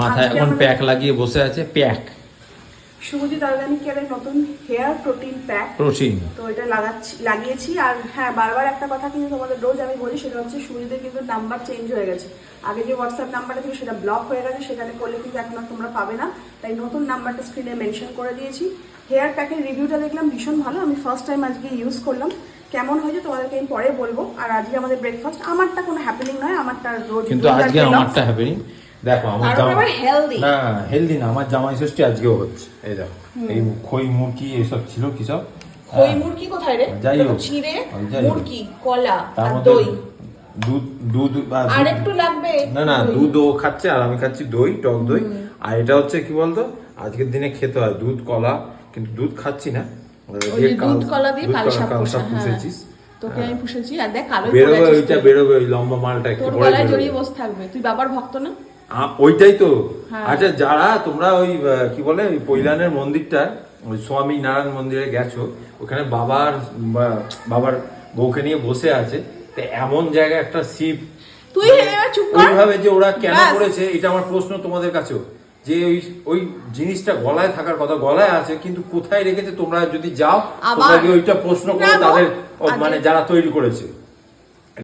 মাথায় এখন প্যাক লাগিয়ে বসে আছে। প্যাক শুভজিৎ অর্গানিক কেয়ারের নতুন হেয়ার প্রোটিন প্যাক, প্রোটিন। তো এটা লাগিয়েছি। আর হ্যাঁ, বারবার একটা কথা কিন্তু তোমাদের রোজ আমি বলি, সেটা হচ্ছে শুভজিতের কিন্তু নাম্বার চেঞ্জ হয়ে গেছে। আগে যে হোয়াটসঅ্যাপ নাম্বারটা ছিল সেটা ব্লক হয়ে গেছে, সেখানে করলে কিন্তু এখন আর তোমরা পাবে না। তাই নতুন নাম্বারটা স্ক্রিনে মেনশন করে দিয়েছি। হেয়ার প্যাকের রিভিউটা দেখলাম ভীষণ ভালো, আমি ফার্স্ট টাইম আজকে ইউজ করলাম। কেমন হয়েছে তোমাদেরকে আমি পরে বলবো। আর আজকে আমাদের ব্রেকফাস্ট, আমারটা কোনো হ্যাপেনিং নয়, আমারটা রোজ, কিন্তু আজকে আমারটা হ্যাপেনিং। দেখো আমার জামাই হেলদি না, হেলদি না, আমার জামাই ষষ্ঠী আজকেও হচ্ছে। এই দেখো, এই খই মুরগি এসব ছিল, কি সব খই মুরগি কোথায় রে? যাই হোক, চিড়ে মুরগি, কলা আর দই, দুধ আর একটু লাগবে। না দুধ ও খাচ্ছে আর আমি খাচ্ছি দই, টক দই। আর এটা হচ্ছে কি বলতো, আজকের দিনে খেতে হয় দুধ কলা, কিন্তু দুধ খাচ্ছি না। দুধ কলা দিয়ে কালসা পুষেছিস তোকে আমি পুষেছি। আর দেখ কালো বেরোবে, ওইটা বেরোবে, ওই লম্বা মালটা একটু তোর পরে গলায় জড়িয়ে বসে থাকবে। তুই বাবার ভক্ত না? ওইটাই তো। আচ্ছা, যারা তোমরা ওই কি বলে ওই পৈলানের মন্দিরটা, ওই স্বামী নারায়ণ মন্দিরে গেছো, ওখানে বাবার বউকে নিয়ে বসে আছে, তো এমন জায়গায় একটা শিব, তুই চুপ কর। ওইভাবে যে ওরা কেন করেছে, এটা আমার প্রশ্ন তোমাদের কাছেও, যে ওই জিনিসটা গলায় থাকার কথা, গলায় আছে, কিন্তু কোথায় রেখেছে? তোমরা যদি যাও তোমরা ওইটা প্রশ্ন করো তাদের, মানে যারা তৈরি করেছে।